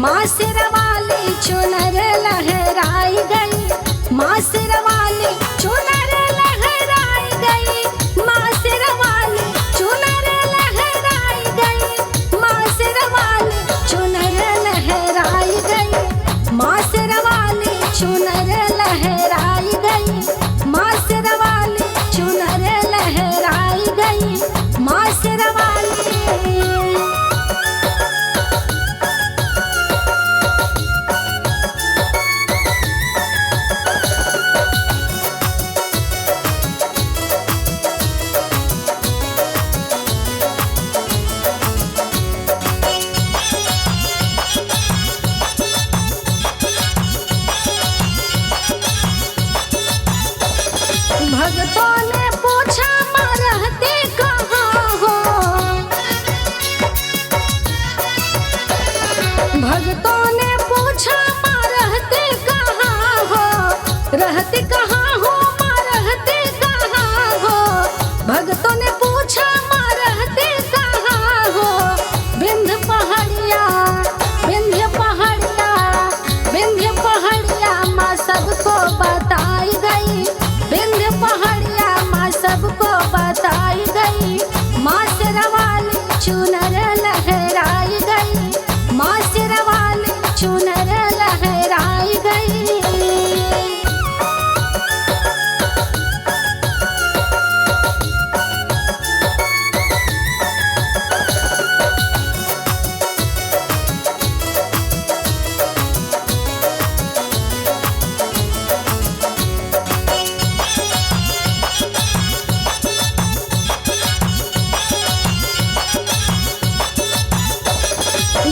माँ सिरवाली चुनर लहराई गई, माँ सिरवाली चुनर लहराई गई, माँ सिरवाली चुनर लहराई गई, माँ सिरवाली चुनर लहराई गई, माँ सिरवाली चुनर लहराई गई, माँ सिरवाली चुनर लहराई गई, माँ सिरवाली। भगतों ने पूछा माँ रहते कहाँ हो, भगतों ने पूछा माँ रहते कहाँ हो, रहते कहाँ हो माँ रहते कहाँ हो, भगतों ने पूछा माँ रहते कहाँ हो। विंध्य पहाड़िया विंध्य पहाड़िया विंध्य पहाड़िया माँ सबको बताई गई, विंध्य पहाड़िया माँ सबको बताई गई, माँ सिरवाली चुनर लहराई गई, माँ सिरवाली चुनर लहराई गई।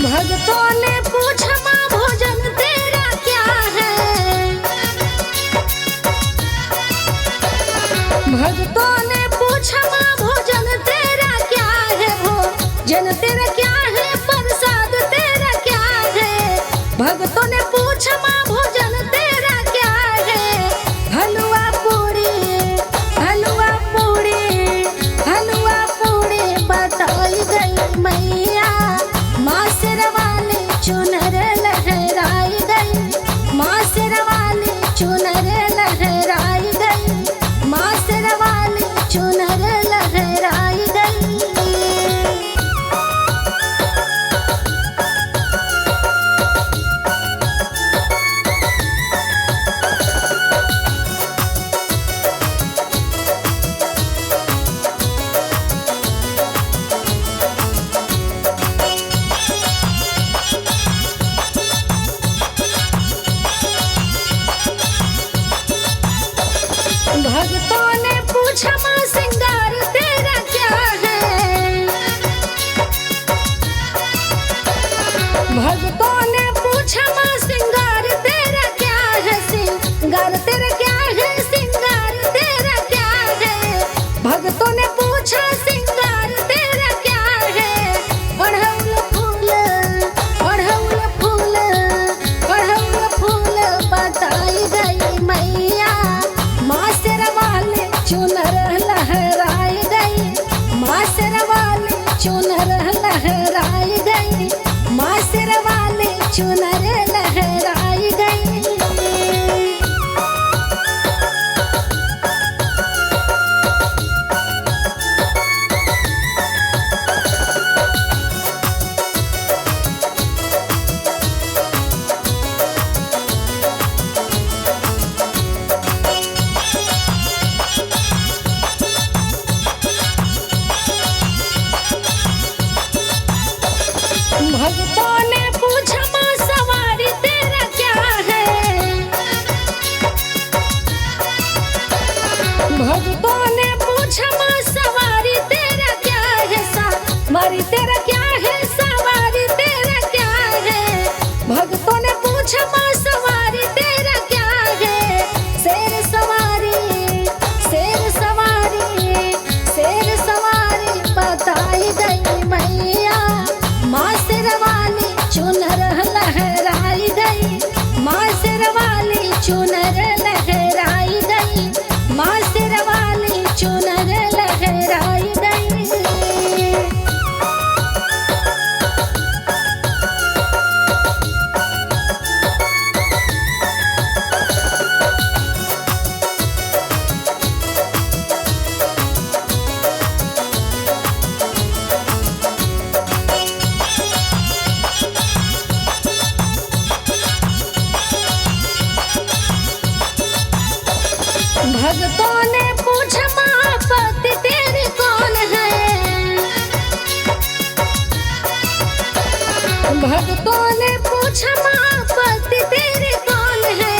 भगतों ने पूछा माँ भोजन तेरा क्या है, भगतों ने पूछा माँ भोजन तेरा क्या है, भोजन तेरा क्या है, प्रसाद तेरा क्या है, भगतों ने पूछा माँ भोजन तेरा क्या है। हलवा पूड़ी हलवा पूड़ी हलवा पूड़ी बताई गई मैया, माँ सिरवाली चुनर लहराई गई, माँ सिरवाली चुनर लहराई गई, माँ सिरवाली चुनर लहराई गई। भगतों ने पूछा माँ सिंगार तेरा क्या है, भगतों ने पूछा माँ सिंगार तेरा क्या है, सिंगार तेरा क्या है, सिंगार तेरा क्या है, भगतों ने पूछा सिंगार तेरा क्या है। अड़हुल फूल अड़हुल फूल अड़हुल फूल बताई गई मैया, माँ सिरवाली चुनर लहराई गई, माँ सिरवाली चुनर लहराई गई, माँ सिरवाली चुनर लहराई गई। भगतों ने पूछा माँ सवारी तेरा क्या है, भगतों ने पूछा माँ सवारी तेरा क्या है, सवारी तेरा क्या है, सवारी तेरा क्या है, भगतों ने पूछा माँ सवारी तेरा क्या है। शेर सवारी शेर सवारी शेर सवारी बताई गई मैया, माँ सिरवाली चुनर लहराई गई, माँ सिरवाली चुनर लहराई गई, माँ सिरवाली चुनर लहराई गई। भक्तों ने पूछा माँ पति तेरी कौन है। भक्तों ने पूछा माँ पति तेरे कौन है।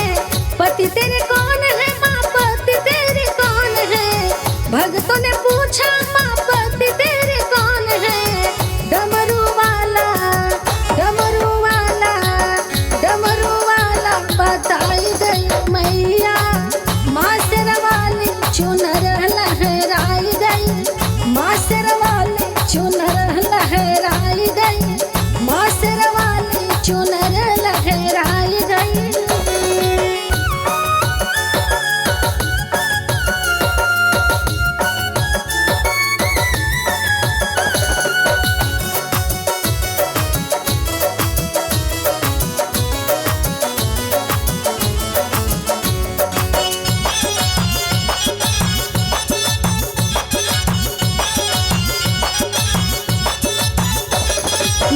पति तेरे कौन है माँ पति तेरे कौन है। भक्तों ने पूछा माँ पति तेरे कौन है। डमरू वाला डमरू वाला डमरू वाला बताई गई मैया। माँ शेरवाली चुनर लहराई गई। माँ शेरवाली चुनर लहराई गई। माँ शेरवाली चुनर लहराई गई।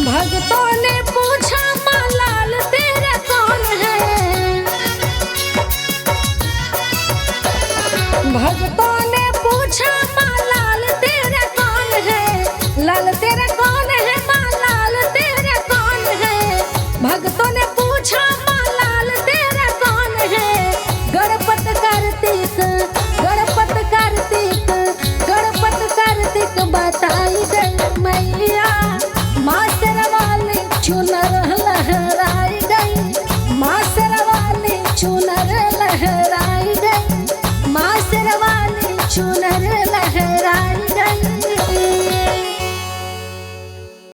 भक्तों ने पूछा माँ लाल तेरा कौन है। भक्तों ने पूछा माँ लाल तेरा कौन है। लाल तेरा कौन है माँ लाल तेरा कौन है। भक्तों ने पूछा माँ लाल तेरा कौन है। गणपत कार्तिक गणपत कार्तिक गणपत कार्तिक बताई गई।